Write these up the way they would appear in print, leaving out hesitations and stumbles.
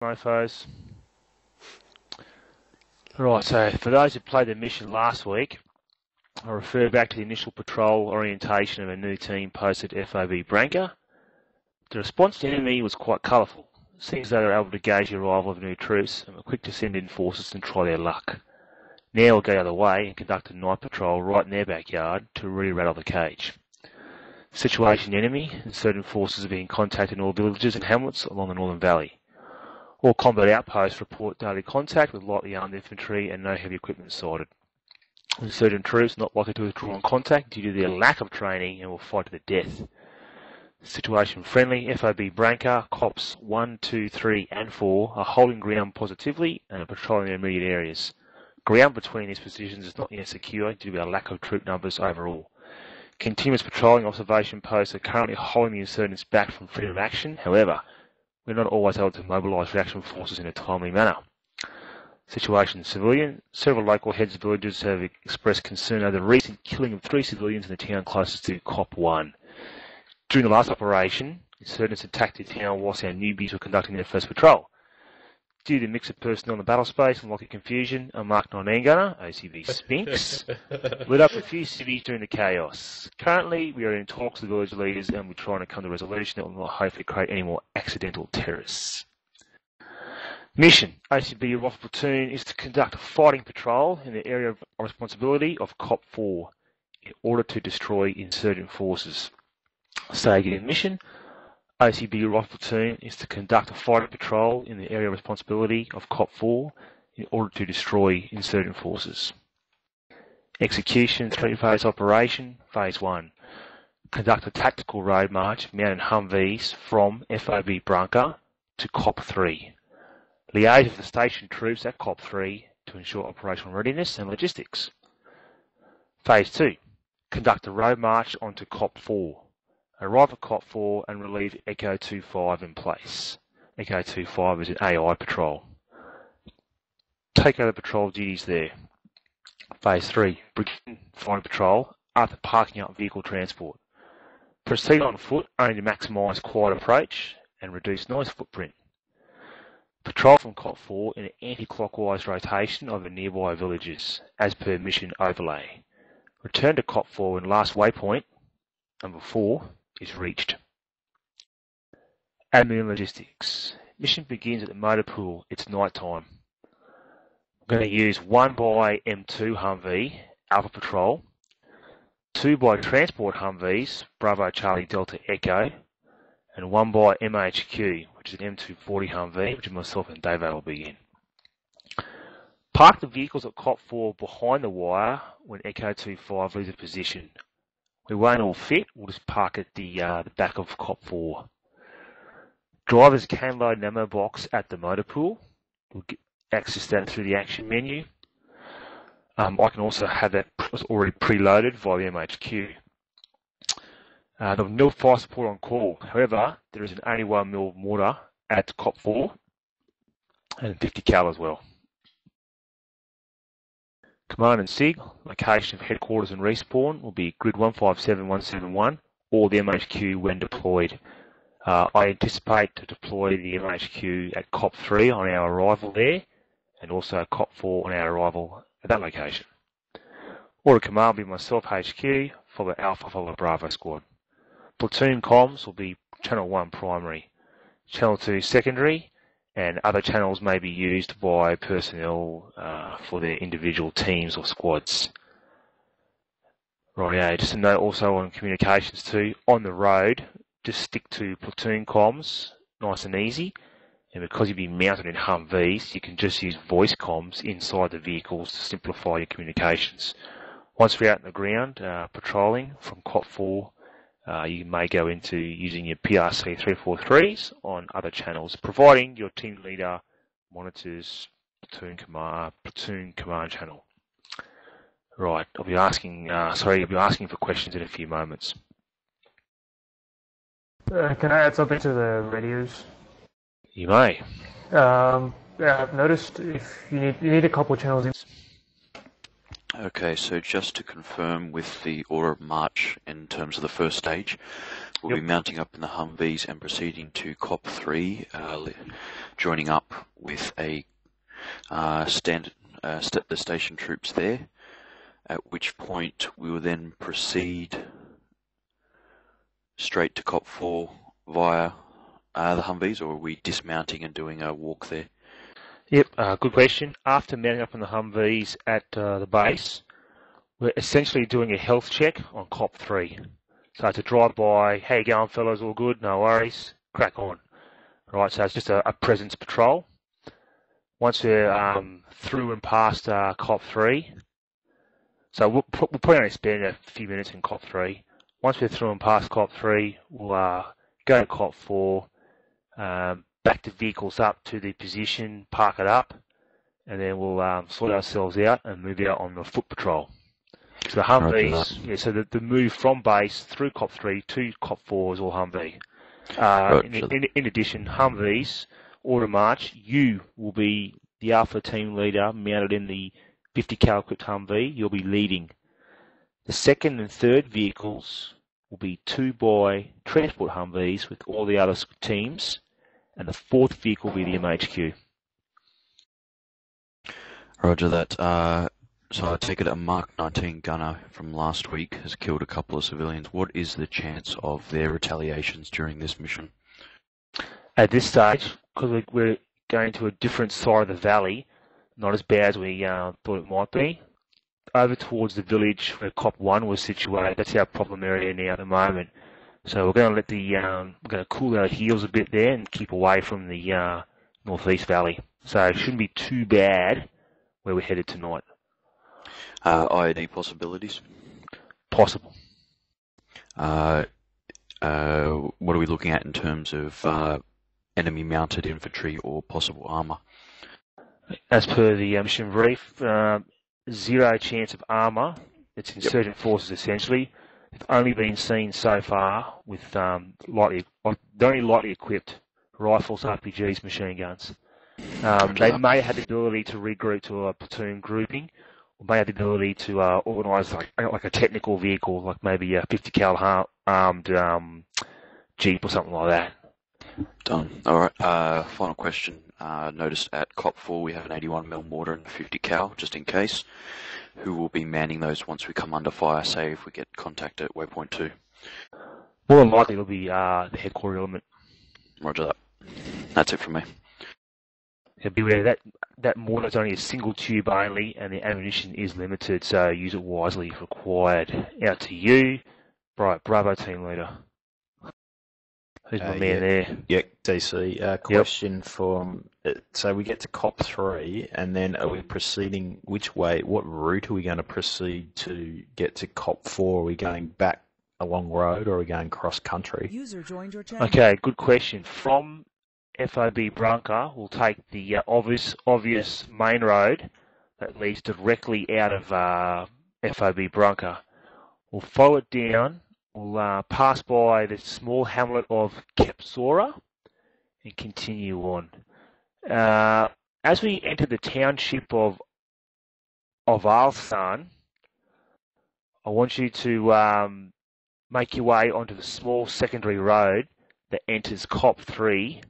mofos. Right, so for those who played the mission last week, I refer back to the initial patrol orientation of a new team posted FOB Branca. The response to the enemy was quite colourful. It seems they were able to gauge the arrival of new troops and were quick to send in forces and try their luck. Now we'll go the other way and conduct a night patrol right in their backyard to really rattle the cage. Situation enemy and certain forces are being contacted in all villages and hamlets along the Northern Valley. All combat outposts report daily contact with lightly armed infantry and no heavy equipment sighted. Certain troops not likely to withdraw on contact due to their lack of training and will fight to the death. Situation friendly, FOB Branca, Cops 1, 2, 3 and 4 are holding ground positively and are patrolling their immediate areas. Ground between these positions is not yet secure due to a lack of troop numbers overall. Continuous patrolling observation posts are currently holding the insurgents back from freedom of action. However, we're not always able to mobilise reaction forces in a timely manner. Situation civilian. Several local heads of villages have expressed concern over the recent killing of 3 civilians in the town closest to Cop 1. During the last operation, insurgents attacked the town whilst our newbies were conducting their first patrol. Due to the mix of personnel in the battle space and likely confusion, a Mark 19 gunner, OCB Sphinx, lit up a few civvies during the chaos. Currently, we are in talks with village leaders and we're trying to come to a resolution that will not hopefully create any more accidental terrorists. Mission: OCB Rifle Platoon is to conduct a fighting patrol in the area of responsibility of Cop 4 in order to destroy insurgent forces. Say again, mission: OCB Rifle Platoon is to conduct a fighting patrol in the area of responsibility of Cop 4 in order to destroy insurgent forces. Execution 3-phase operation. Phase 1. Conduct a tactical road march mounted Humvees from FOB Branca to Cop 3. Liaise with the station troops at Cop 3 to ensure operational readiness and logistics. Phase 2. Conduct a road march onto Cop 4. Arrive at Cop 4 and relieve Echo 25 in place. Echo 25 is an AI patrol. Take over patrol duties there. Phase 3. Begin fighting patrol after parking up vehicle transport. Proceed on foot only to maximise quiet approach and reduce noise footprint. Patrol from Cop 4 in an anti-clockwise rotation over nearby villages, as per mission overlay. Return to Cop 4 when last waypoint, number 4, is reached. Admin and logistics. Mission begins at the motor pool. It's night time. I'm going to use 1 by M2 Humvee, Alpha Patrol, 2 by Transport Humvees, Bravo Charlie Delta Echo, and 1 by MHQ, which is an M240 Humvee, which myself and DayZ will be in. Park the vehicles at Cop 4 behind the wire when Echo 25 leaves a position. We won't all fit, we'll just park at the back of Cop 4. Drivers can load an ammo box at the motor pool. We'll access that through the action menu. I can also have that already preloaded via the MHQ. The nil fire support on call. However, there is an 81mm mortar at Cop 4 and 50 cal as well. Command and SIG, location of headquarters and respawn will be grid 157171 or the MHQ when deployed. I anticipate to deploy the MHQ at Cop 3 on our arrival there and also Cop 4 on our arrival at that location. Order command will be myself HQ, followed by Alpha, followed by Bravo squad. Platoon comms will be channel 1 primary, channel 2 secondary, and other channels may be used by personnel for their individual teams or squads. Right, just a note also on communications too, on the road, just stick to platoon comms, nice and easy, and because you'll be mounted in Humvees, you can just use voice comms inside the vehicles to simplify your communications. Once we're out in the ground, patrolling from Cop 4, you may go into using your PRC 343s on other channels, providing your team leader monitors platoon command channel. Right, I'll be asking for questions in a few moments. Can I add something to the radios? You may. Yeah, I've noticed if you need a couple of channels. Okay, so just to confirm with the order of march in terms of the first stage, we'll be mounting up in the Humvees and proceeding to Cop 3, joining up with a the station troops there, at which point we will then proceed straight to COP 4 via the Humvees, or are we dismounting and doing a walk there? Yep, good question. After mounting up on the Humvees at the base, we're essentially doing a health check on COP 3. So it's a drive-by, how you going fellas, all good, no worries, crack on. Right, so it's just a presence patrol. Once we're through and past COP 3, so we'll probably only spend a few minutes in COP 3. Once we're through and past COP 3, we'll go to COP 4, back the vehicles up to the position, park it up, and then we'll sort ourselves out and move out on the foot patrol. So the Humvees, so the move from base through COP 3 to COP 4 is all Humvee. In addition, Humvees, order march, you will be the Alpha team leader mounted in the 50 cal equipped Humvee. You'll be leading. The second and third vehicles will be 2-by transport Humvees with all the other teams, and the fourth vehicle will be the MHQ. Roger that. So I take it a Mark 19 gunner from last week has killed a couple of civilians. What is the chance of their retaliations during this mission? At this stage, because we're going to a different side of the valley, not as bad as we thought it might be. Over towards the village where COP 1 was situated, that's our problem area now at the moment. So we're going to let we're going to cool our heels a bit there and keep away from the northeast valley. So it shouldn't be too bad where we're headed tonight. IED possibilities? Possible. What are we looking at in terms of enemy mounted infantry or possible armour? As per the mission brief, 0 chance of armour. It's insurgent forces essentially. It's only been seen so far with only lightly equipped rifles, RPGs, machine guns. They may have the ability to regroup to a platoon grouping, or may have the ability to organise like a technical vehicle, like maybe a 50 cal armed Jeep or something like that. Done. All right. Final question. Noticed at COP 4 we have an 81mm mortar and a 50 cal, just in case. Who will be manning those once we come under fire, say if we get contact at waypoint 2? More than likely it'll be the headquarter element. Roger that. That's it from me. Yeah, beware that mortar is only a single tube only, and the ammunition is limited, so use it wisely if required. Out to you, right, Bravo team leader. Who's my man there? Yeah, DC. Question from, so we get to COP 3, and then are we proceeding, which way, what route are we going to proceed to get to COP 4? Are we going back a long road, or are we going cross country? User joined your channel. Okay, good question. From FOB Branca, we'll take the obvious main road that leads directly out of FOB Branca. We'll follow it down. We'll pass by the small hamlet of Kepsora and continue on. As we enter the township of Alsan, I want you to make your way onto the small secondary road that enters COP 3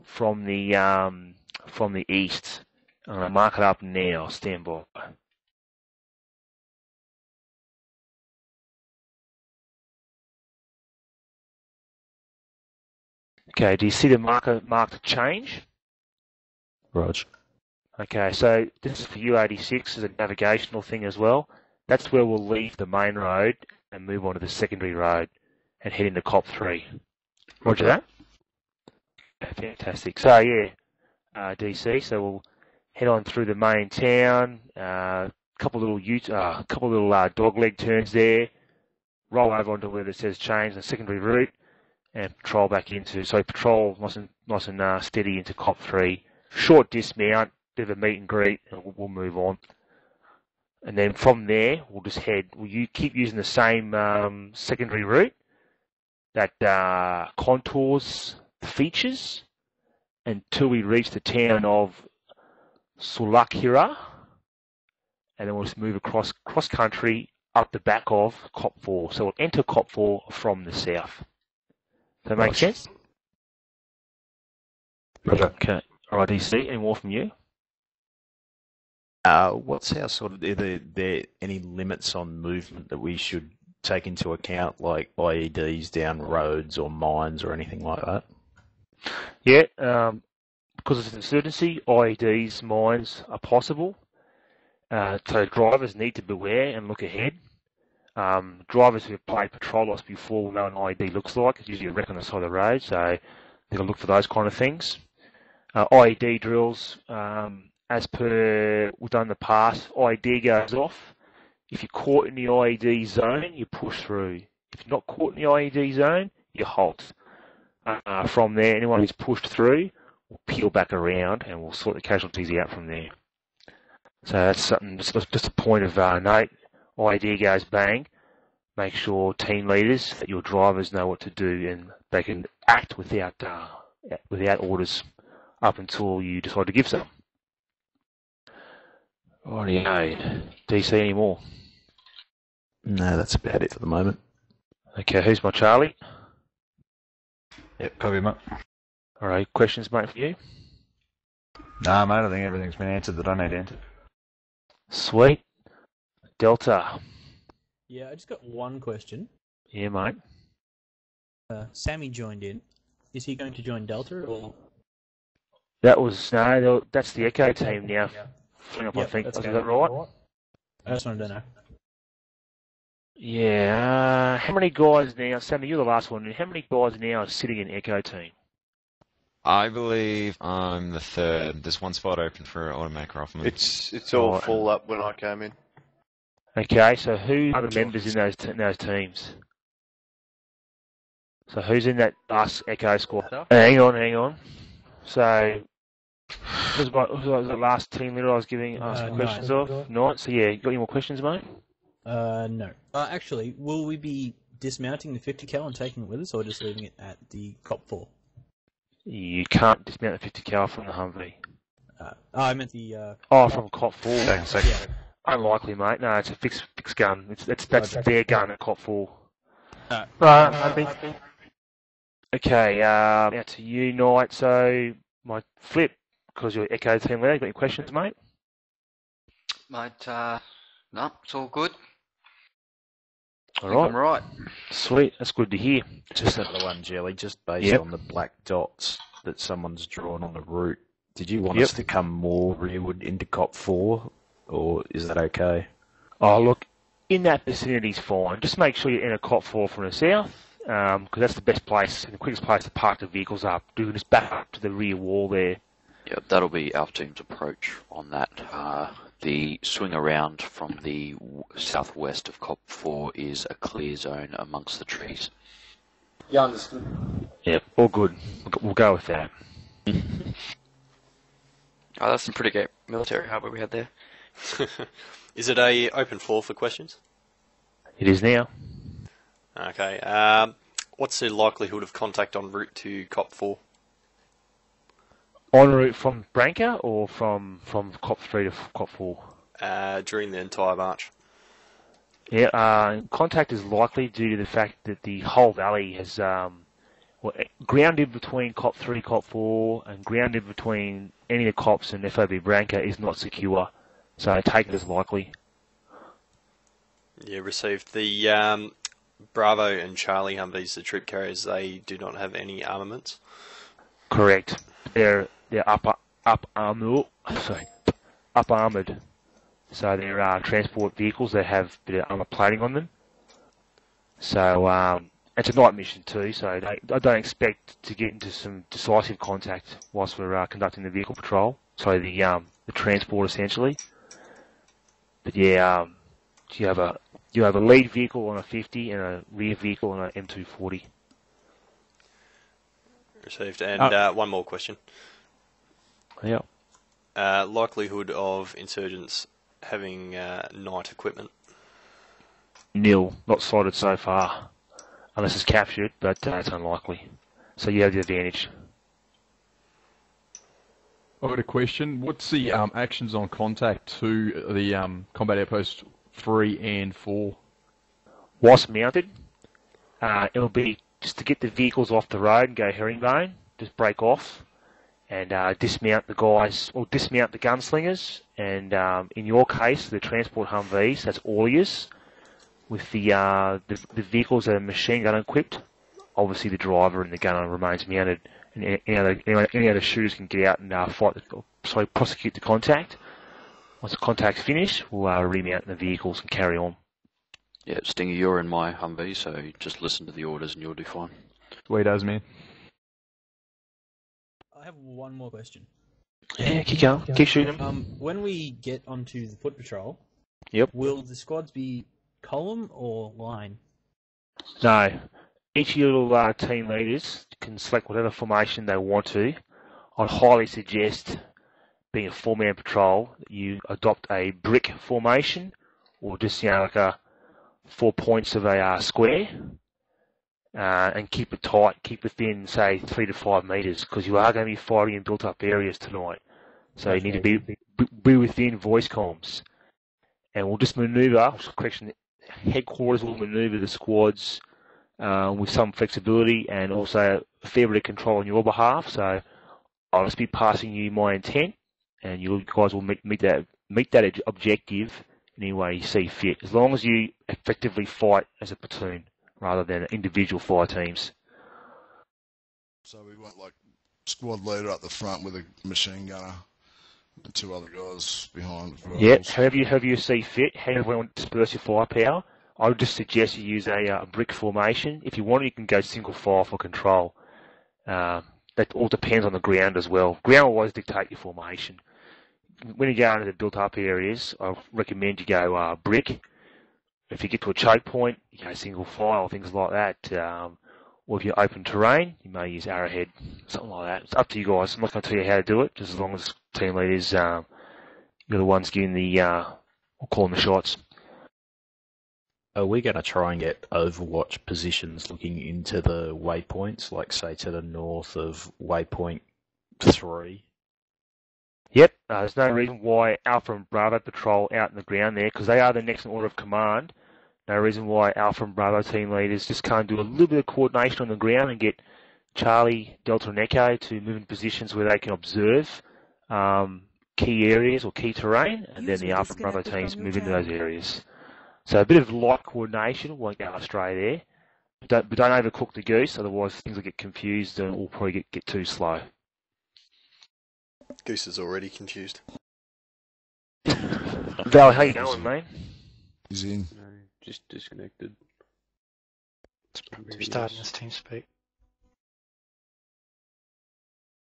from the east. I'm going to mark it up now. Stand by. Okay, do you see the marker marked change? Rog. Okay, so this is for U86 as a navigational thing as well. That's where we'll leave the main road and move on to the secondary road and head into COP 3. Roger that? Fantastic. So yeah, DC. So we'll head on through the main town. Couple little dogleg turns there. Roll over onto where it says change the secondary route, and patrol back into. So patrol nice and steady into COP 3. Short dismount, bit of a meet and greet, and we'll move on. And then from there, we'll just head. We'll keep using the same secondary route that contours the features until we reach the town of Sulakhira, and then we'll just move across country up the back of COP 4. So we'll enter COP 4 from the south. Does that make sense? Roger. Okay. All right, DC, any more from you? What's our sort of, are there any limits on movement that we should take into account, like IEDs down roads or mines or anything like that? Yeah, because it's an insurgency, IEDs, mines are possible. So drivers need to beware and look ahead. Drivers who have played patrol loss before will know what an IED looks like. It's usually a wreck on the side of the road, so they've got to look for those kind of things. IED drills, as per we've done in the past, IED goes off. If you're caught in the IED zone, you push through. If you're not caught in the IED zone, you halt. From there, anyone who's pushed through will peel back around and we'll sort the casualties out from there. So that's something, just a point of note. IED goes bang. Make sure team leaders, that your drivers know what to do and they can act without orders up until you decide to give some. Rightio. DC, any more? No, that's about it for the moment. Okay, who's my Charlie? Yep, copy, mate. All right, questions, mate, for you? Nah, mate, I think everything's been answered that I need answered. Sweet. Delta. Yeah, I just got one question. Yeah, mate. Sammy joined in. Is he going to join Delta or? That's the Echo team now. Fling up, I Yep, think. that's Is okay. that right? I just wanted to know. Yeah. How many guys now? Sammy, you're the last one. How many guys now are sitting in Echo team? I believe I'm the third. There's one spot open for automatic rifleman. It's all full up when I came in. Okay, so who are the members in those teams? So who's in that last Echo squad? Hang on. So who's the last team leader I was asking questions of? Knight. So yeah, you got any more questions, mate? No. Actually, will we be dismounting the 50 cal and taking it with us, or just leaving it at the COP 4? You can't dismount the 50 cal from the Humvee. I meant the. From COP 4. Second. Yeah. Unlikely, mate. No, it's a fixed gun. That's their gun at COP 4. I think. Okay, now to you, Knight. So my flip, because you're Echo team leader. Got any questions, mate? Mate, no, it's all good. All I think right. I'm right. Sweet. That's good to hear. Just another one, Jelly, just based on the black dots that someone's drawn on the route. Did you want us to come more rearward into COP 4, or is that okay? Oh, look, in that vicinity's fine. Just make sure you're in a COP 4 from the south, because that's the best place and the quickest place to park the vehicles up. Do this back up to the rear wall there. Yeah, that'll be our team's approach on that. The swing around from the southwest of COP 4 is a clear zone amongst the trees. Yeah, understood. Yep, all good. We'll go with that. Oh, that's some pretty great military hardware we had there. Is it a open floor for questions? It is now. Okay. What's the likelihood of contact en route to COP 4? En route from Branca or from COP 3 to COP 4? During the entire march. Yeah, contact is likely due to the fact that the whole valley has ground in between COP 3, COP 4, and ground in between any of the COPs and FOB Branca is not secure. So take it as likely. Yeah, received. The Bravo and Charlie Humvees, the troop carriers, they do not have any armaments. Correct. They're up armored. So they're transport vehicles that have a bit of armor plating on them. So it's a night mission too. So I don't expect to get into some decisive contact whilst we're conducting the vehicle patrol. So the transport essentially. But yeah, you have a lead vehicle on a 50 and a rear vehicle on an M240. Received. And one more question. Yeah. Likelihood of insurgents having night equipment? Nil. Not sighted so far. Unless it's captured, but it's unlikely. So you have the advantage. I've got a question. What's the actions on contact to the Combat Outpost 3 and 4? Whilst mounted, it'll be just to get the vehicles off the road and go herringbone, just break off, and dismount the guys, or dismount the gunslingers, and in your case, the transport Humvees, that's all yours, with the vehicles that are machine gun equipped. Obviously, the driver and the gunner remains mounted, and any other shooters can get out and prosecute the contact. Once the contact's finished, we'll remount the vehicles and carry on. Yeah, Stinger, you're in my Humvee, so just listen to the orders and you'll do fine. Way does, man. I have one more question. Yeah, keep going. Keep shooting them. When we get onto the foot patrol, Yep. will the squads be column or line? No. Each of your little team leaders can select whatever formation they want to. I'd highly suggest, being a 4-man patrol, that you adopt a brick formation, or just, like 4 points of a square, and keep it tight, keep within, say, 3 to 5 metres, because you are going to be fighting in built-up areas tonight. So you need to be within voice comms. And we'll just manoeuvre, headquarters will manoeuvre the squads with some flexibility and also a fair bit of control on your behalf. So I'll just be passing you my intent, and you guys will meet that objective any way you see fit, as long as you effectively fight as a platoon rather than individual fire teams. So we want like squad leader up the front with a machine gunner and 2 other guys behind. Yeah, however you see fit, however you want to disperse your firepower. I would just suggest you use a brick formation. If you want, you can go single file for control. That all depends on the ground as well. Ground will always dictate your formation. When you go into the built-up areas, I recommend you go brick. If you get to a choke point, you go single file, things like that. Or if you're open terrain, you may use arrowhead, something like that. It's up to you guys. I'm not going to tell you how to do it, just as long as team leaders, you're the ones giving the, or calling the shots. Are we going to try and get Overwatch positions looking into the waypoints, like say to the north of waypoint 3? Yep, there's no reason why Alpha and Bravo patrol out in the ground there, because they are the next in order of command. No reason why Alpha and Bravo team leaders just can't do a little bit of coordination on the ground and get Charlie, Delta and Echo to move in positions where they can observe key areas or key terrain, and then the Alpha and Bravo teams move into those areas. So a bit of light coordination won't go astray there. But don't overcook the goose, otherwise things will get confused and will probably get too slow. Goose is already confused. Val, how you going, mate? He's in. No, just disconnected. Restarting his team speak.